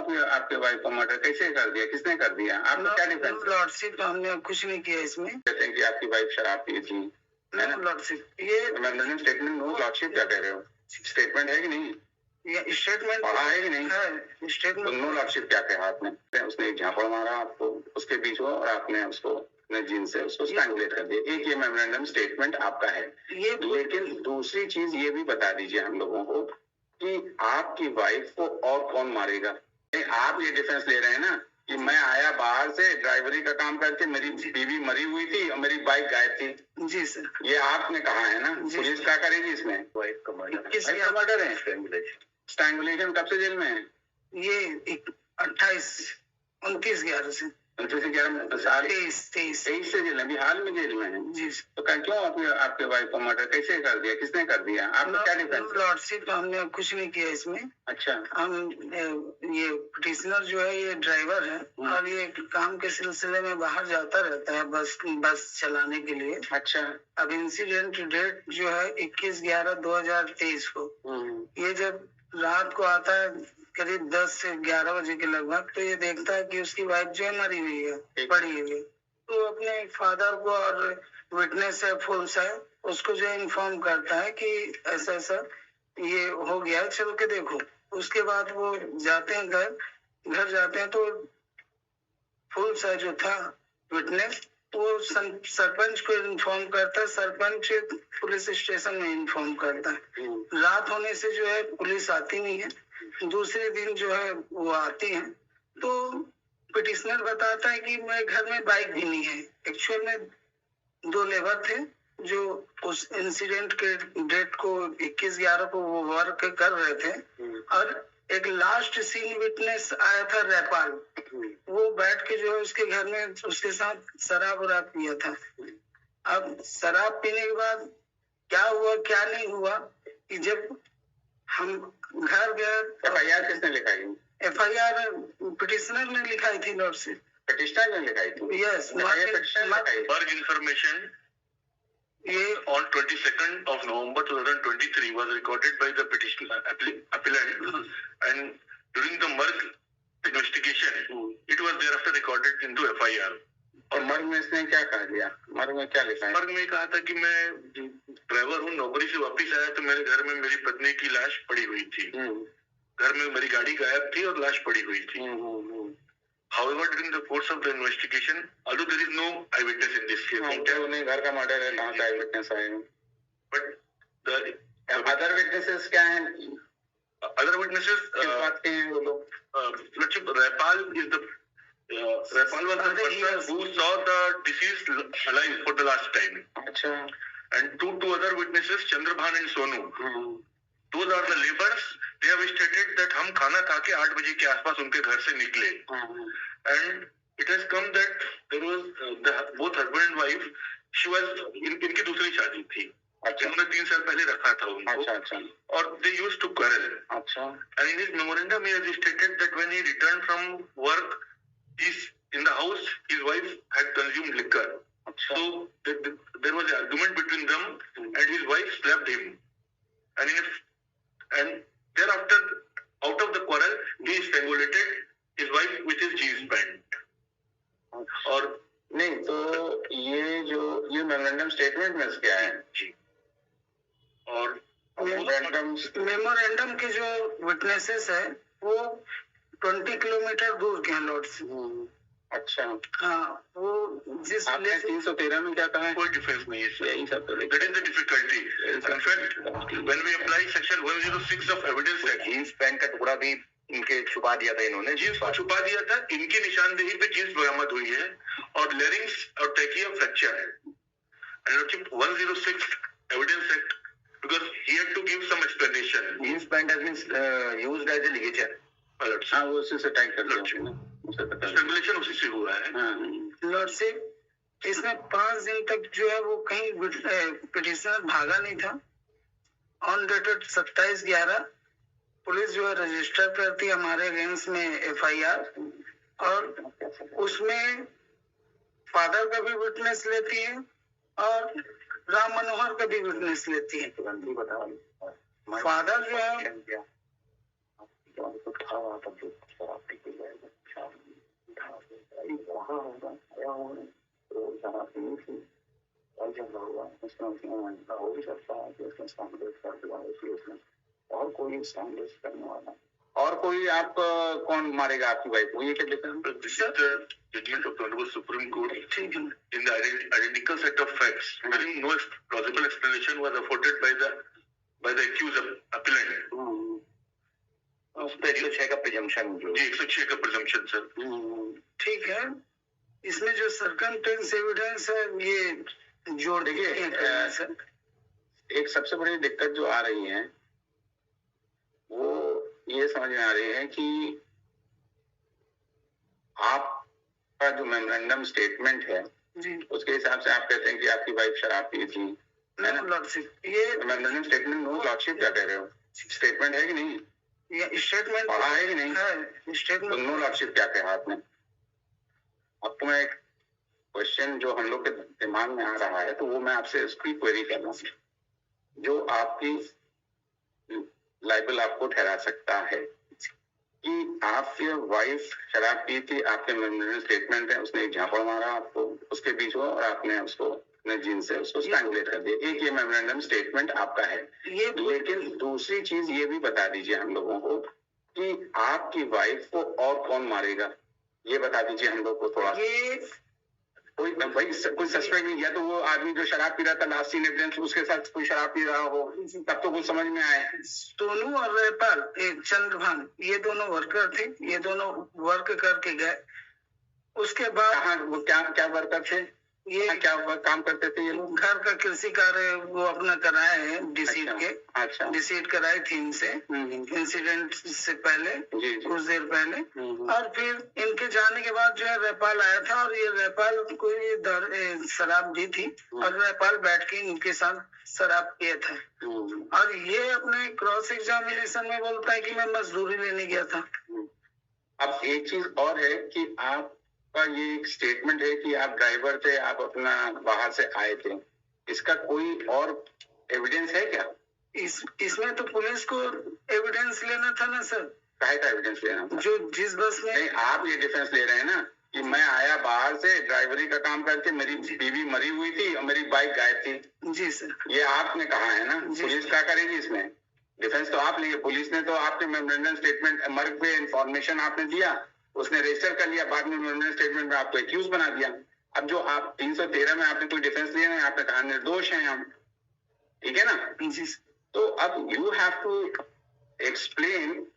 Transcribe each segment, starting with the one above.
आपने आपके वाइफ का मर्डर कैसे कर दिया, किसने कर दिया? आपका क्या डिफेंस? लॉर्डशिप हमने कुछ नहीं किया इसमें। कहते हैं कि आपकी वाइफ शराब पी थी, है ना? लॉर्डशिप ये स्टेटमेंट नो लॉर्डशिप क्या कह रहे हो? स्टेटमेंट है कि नहीं? ये स्टेटमेंट पढ़ा है कि नहीं? है स्टेटमेंट। नो लॉर्डशिप क्या कहा आपने? उसने एक झापड़ मारा आपको उसके बीच में और आपने उसको जीन से उसको स्ट्रैंगुलेट कर दिया। एक ये मेमोरेंडम स्टेटमेंट आपका है, लेकिन दूसरी चीज ये भी बता दीजिए हम लोगों को कि आपकी वाइफ को और कौन मारेगा? आप ये डिफेंस ले रहे हैं ना कि मैं आया बाहर से ड्राइवरी का काम करके, मेरी बीवी मरी हुई थी और मेरी बाइक गायब थी। जी सर, ये आपने कहा है ना। पुलिस क्या करेगी इसमें? वाइफ का मर्डर है। स्ट्रैंगुलेशन कब से जेल में है? ये 29/11 से 23 से जेल में, अभी हाल में जेल में है। जी। तो क्यों आपके वाइफ का मर्डर कैसे कर दिया, किसने कर दिया? आपका क्या डिफेंस? लॉर्डशिप हमने कुछ नहीं किया इसमें। अच्छा। हम ये पिटिशनर जो है ये ड्राइवर है और ये काम के सिलसिले में बाहर जाता रहता है बस चलाने के लिए। अच्छा। अब इंसिडेंट डेट जो है 21/11/2023 को, ये जब रात को आता है करीब 10 से 11 बजे के लगभग, तो ये देखता है कि उसकी वाइफ जो है मरी हुई है, पड़ी हुई है। तो अपने फादर को और विटनेस है फुल्स है उसको जो इन्फॉर्म करता है कि ऐसा ऐसा ये हो गया है, चल के देखो। उसके बाद वो जाते हैं घर जाते हैं तो फुल्स है जो था विटनेस वो सरपंच को इन्फॉर्म करता है, सरपंच पुलिस स्टेशन में इन्फॉर्म करता है। रात होने से जो है पुलिस आती नहीं है, दूसरे दिन जो है वो आती है। तो पिटिशनर बताता है कि मेरे घर में बाइक भी नहीं है। एक्चुअल में 2 लेबर थे जो उस इंसिडेंट के डेट को 21/11 को वो वर्क कर रहे थे और एक लास्ट सीन विटनेस आया था रैपाल, वो बैठ के जो है उसके घर में उसके साथ शराब वराब पिया था। अब शराब पीने के बाद क्या हुआ क्या नहीं हुआ कि जब हम घर गए। FIR किसने लिखाई? FIR पिटिशनर ने लिखाई थी लॉर्डशिप। पिटिशनर ने लिखाई थी? Yes. Berg information on 22nd of November 2023 was recorded by the petitioner appellant and during the Merck investigation it was thereafter recorded into FIR. और मर्ग में इसने क्या कह दिया? मर्ग में क्या लिखा है? मर्ग में कहा था कि मैं ड्राइवर हूँ, नौकरी से वापस आया तो मेरे घर में मेरी पत्नी की लाश पड़ी हुई थी। घर में मेरी गाड़ी गायब थी और लाश पड़ी हुई थी। However, during the course of the investigation, although there is no eyewitness in this case, उन्हें घर का मर्डर है, कहाँ से eyewitness आए? But the other witnesses क्या हैं? Other witnesses किस बात के हैं वो लोग? Rapal is the Rapal was the person who saw the deceased alive for the last time. अच्छा. And two other witnesses, Chandrabhan and Sonu. Those are the laborers. They have stated that हम खाना खा के 8 बजे के आसपास उनके घर से निकले. And it has come that there was both husband and wife. She was इनकी दूसरी शादी थी. अच्छा. उन्होंने 3 साल पहले रखा था उनको. अच्छा. और they used to quarrel. अच्छा. And in his memorandum he has stated that when he returned from work, in the house his wife had consumed liquor. Achha. So there was an argument between them and his wife slapped him. And thereafter, out of the quarrel, he strangulated his wife with his jeans pant. और नहीं तो ये memorandum statement में क्या है? जी. और memorandum के जो विटनेसेस है वो 20 किलोमीटर दूर के हैं लॉर्ड से। अच्छा. हाँ, वो जिस 313 में क्या कहा है? कोई डिफरेंस नहीं है सर. यही सब तो that is the difficulty. In fact, when we apply section 106 of evidence act, jeans pant का टुकड़ा भी इनके छुपा दिया था इन्होंने. जींस को छुपा दिया था. इनकी निशानदेही पे जींस बरामद हुई है और लेरिंग्स और ट्रैकिया फ्रैक्चर है. And 106 evidence act because he had to give some explanation. Jeans pant has been used as a ligature. हाँ, वो उसी से टाइट कर दिया. स्ट्रैंगुलेशन उसी से हुआ है. लॉर्डशिप इसमें 5 दिन तक जो है वो कहीं पिटिशनर भागा नहीं था. ऑन डेटेड 27/11 पुलिस जो है रजिस्टर करती है हमारे अगेंस्ट में FIR और उसमें फादर का भी विटनेस लेती है और राम मनोहर का भी विटनेस लेती है. फादर जो है कुछ खा रहा था जो शराब पी के गए वहाँ होगा आया होगा तो शराब पी थी और जब हुआ उसमें हो भी सकता है कि उसमें स्टैंडर्ड कर दिया उसमें और कोई स्टैंडर्ड करने वाला और कोई आप कौन मारेगा आपकी वाइफ को ये क्या difference judgment of the Honorable Supreme Court in the identical set of facts wherein no plausible explanation was afforded by the accused appellant. उस पे 106 का प्रिजम्पशन जी 106 का प्रिजम्पशन सर ठीक है। इसमें जो सर्कमस्टेंस एविडेंस है ये जोड़ देखिए सर एक सबसे बड़ी दिक्कत जो आ रही है वो ये समझ में आ रही है कि आपका जो मेमोरेंडम स्टेटमेंट है जी उसके हिसाब से आप कहते हैं कि आपकी वाइफ शराब पी थी नो लॉर्डशिप ये मेमोरेंडम स्टेटमेंट नो लॉर्डशिप क्या कह रहे हो स्टेटमेंट है कि नहीं ये स्टेटमेंट पढ़ा है कि नहीं है स्टेटमेंट नो लॉर्डशिप क्या कहा आपने आपको मैं एक क्वेश्चन जो हम लोग के दिमाग में आ रहा है तो वो मैं आपसे उसकी क्वेरी कर रहा हूँ जो आपकी लाइबल आपको ठहरा सकता है कि आपकी वाइफ शराब पी थी आपके मेमोरेंडम स्टेटमेंट है उसने एक झापड़ मारा आपको उसके बीच में और आपने उसको अपने जीन से उसको स्ट्रैंगुलेट कर दिया एक ये मेमोरेंडम स्टेटमेंट आपका है लेकिन दूसरी चीज ये भी बता दीजिए हम लोगों को कि आपकी वाइफ को और कौन मारेगा ये बता दीजिए हम लोग को थोड़ा कोई भाई कोई सस्पेक्ट नहीं या तो वो आदमी जो शराब पी रहा था लास्ट सीन एविडेंस उसके साथ कोई शराब पी रहा हो तब तो कुछ समझ में आए सोनू और रेपाल एक चंद्रभान ये दोनों वर्कर थे ये दोनों वर्क करके गए उसके बाद हाँ वो क्या वर्कर थे ये क्या काम करते थे ये लोग घर का कृषि कार्य वो अपना कराए हैं डिसीट के अच्छा डिसीट कराई थी इनसे इंसिडेंट से पहले कुछ देर पहले और फिर इनके जाने के बाद जो है रेपाल आया था और ये रेपाल को ये शराब दी थी और रेपाल बैठ के इनके साथ शराब पिए थे और ये अपने क्रॉस एग्जामिनेशन में बोलता है कि मैं मजदूरी लेने गया था। अब एक चीज और है कि आप का ये एक स्टेटमेंट है कि आप ड्राइवर थे आप अपना बाहर से आए थे इसका कोई और एविडेंस है क्या इसमें तो पुलिस को एविडेंस लेना था ना सर काहे का एविडेंस लेना था जो जिस बस में नहीं आप ये डिफेंस ले रहे हैं ना कि मैं आया बाहर से ड्राइवरी का काम करके मेरी बीवी मरी हुई थी और मेरी बाइक गायब थी जी सर ये आपने कहा है ना पुलिस क्या करेगी इसमें डिफेंस तो आप लिए पुलिस ने तो आपके मेमोरेंडम स्टेटमेंट मर्ग पे इंफॉर्मेशन आपने दिया उसने रजिस्टर कर लिया बाद में मेमोरेंडम स्टेटमेंट में आपको एक्यूज बना दिया अब जो आप 313 में आपने कोई डिफेंस लिया ना आपने कहा निर्दोष हैं हम ठीक है ना तो अब you have to explain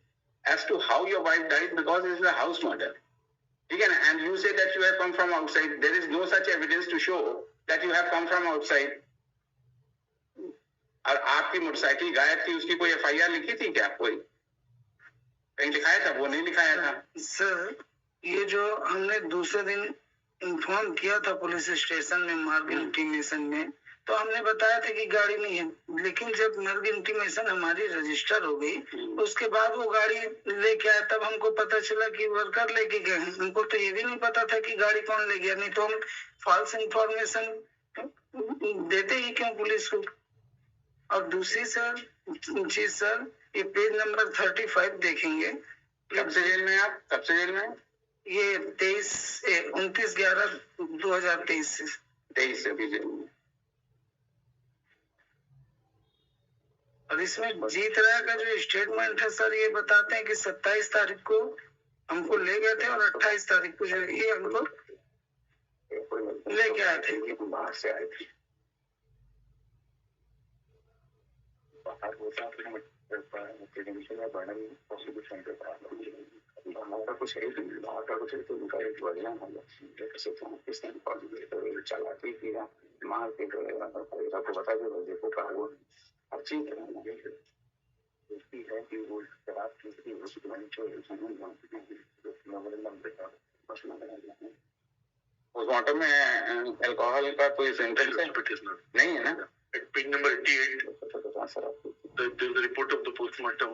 as to how your wife died because it is a house murder ठीक है ना and you say that you have come from outside there is no such evidence to show that you have come from outside और आपकी motorcycle गायब थी उसकी कोई FIR लिखी थी क्या कोई कहीं लिखाया था वो नहीं लिखाया था सर ये जो हमने दूसरे दिन इन्फॉर्म किया था पुलिस स्टेशन में मार्ग इंटीमेशन में तो हमने बताया था कि गाड़ी नहीं है लेकिन जब मार्ग इंटीमेशन हमारी रजिस्टर हो गई उसके बाद वो गाड़ी लेके आया तब हमको पता चला कि वर्कर लेके गए हैं हमको तो ये भी नहीं पता था कि गाड़ी कौन ले गया नहीं तो हम फॉल्स इंफॉर्मेशन देते ही क्यों पुलिस को। और दूसरी सर चीज सर ये पेज नंबर 35 देखेंगे कब से जेल में आप कब से जेल में ये 29/11/2023 से 23 से भी जेल में और इसमें जीत राय का जो स्टेटमेंट है सर ये बताते हैं कि 27 तारीख को हमको ले गए थे और 28 तारीख को जो ये हमको लेके आए थे बाहर से आए थे बाहर होता हमारा कुछ है बाहर का कुछ है तो उनका एक बढ़िया चलाती थी मार के आपको बता दो देखो का वो अच्छी है कि वो शराब की पोस्टमार्टम में अल्कोहल का कोई सिम्टम्स है नहीं है ना page number 88 the report of the postmortem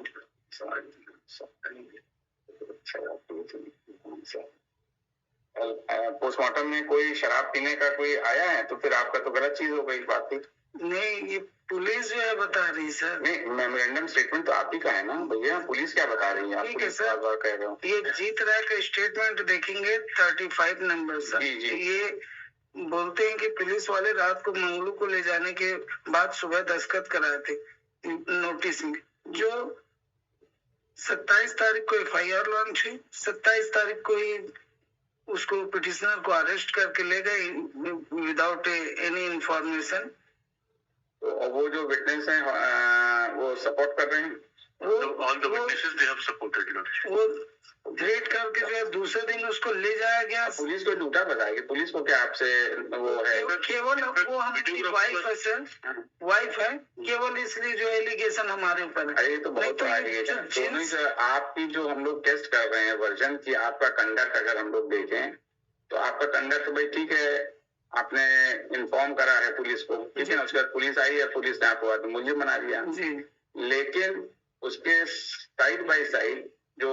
postmortem में कोई शराब पीने का कोई आया है तो फिर आपका तो गलत चीज हो गई बात थी नहीं ये पुलिस जो है बता रही सर। नहीं, मेमोरेंडम स्टेटमेंट तो आप ही का है ना भैया, पुलिस क्या बता रही है? ठीक है सर, कह रहे हो ये जीत राय का स्टेटमेंट देखेंगे 35 नंबर सर। ये बोलते हैं कि पुलिस वाले रात को मंगलू को ले जाने के बाद सुबह दस्तखत कराए थे नोटिस में, जो 27 तारीख को FIR लॉन्च हुई, 27 तारीख को ही उसको पिटिशनर को अरेस्ट करके ले गए विदाउट एनी इंफॉर्मेशन। वो जो विटनेस हैं वो सपोर्ट कर रहे हैं, all the witnesses they have supported you. वो थ्रेट करके जो है दूसरे दिन उसको ले जाया गया। पुलिस को झूठा बताएगी, पुलिस को क्या आपसे वो है? केवल वो हमारी वाइफ है सर, वाइफ है, केवल इसलिए जो एलिगेशन हमारे ऊपर है। अरे तो बहुत एलिगेशन आपकी जो हम लोग टेस्ट कर रहे हैं वर्जन की, आपका कंडक्ट अगर हम लोग देखें तो आपका कंडक्ट भाई ठीक है, आपने इन्फॉर्म करा है पुलिस को, ठीक है ना, उसके बाद पुलिस आई है, पुलिस ने आपको मुलजिम बना दिया, लेकिन उसके साइड बाय साइड जो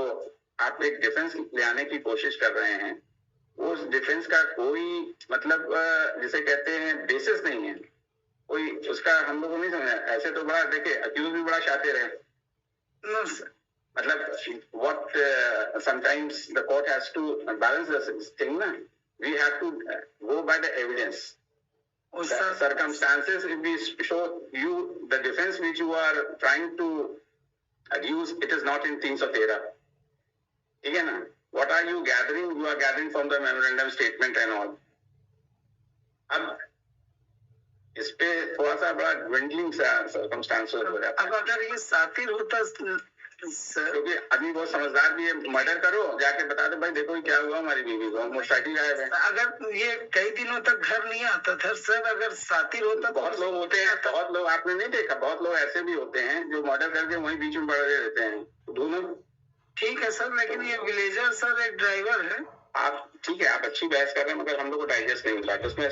आप एक डिफेंस ले आने की कोशिश कर रहे हैं, उस डिफेंस का कोई मतलब जिसे कहते हैं बेसिस नहीं है, कोई उसका हम लोगों को नहीं समझा। ऐसे तो बड़ा देखे अक्यूज भी बड़ा शातिर है, मतलब what sometimes the court has to balance this thing ना, we have to go by the evidence, the circumstances. If we show you the defense which you are trying to use, it is not in things of error, ठीक है ना? What are you gathering? You are gathering from the memorandum statement and all. अब इस पे थोड़ा सा बड़ा dwindling सा circumstance हो जाता है। अब अगर ये सातिर होता क्योंकि आदमी बहुत समझदार भी है, मर्डर करो जाके बता दो भाई देखो क्या हुआ हमारी बीवी को, मोटरसाइकिल गायब है। अगर ये कई दिनों तक घर नहीं आता था सर, अगर सातिर होता। बहुत लोग होते हैं, बहुत लोग आपने नहीं देखा, बहुत लोग ऐसे भी होते हैं जो मर्डर करके वहीं बीच में पड़े रहते हैं दोनों। ठीक है सर, लेकिन ये विलेजर सर एक ड्राइवर है। आप ठीक है, आप अच्छी बहस कर रहे हैं, मगर हम लोग को डाइजेस्ट नहीं मिला उसमें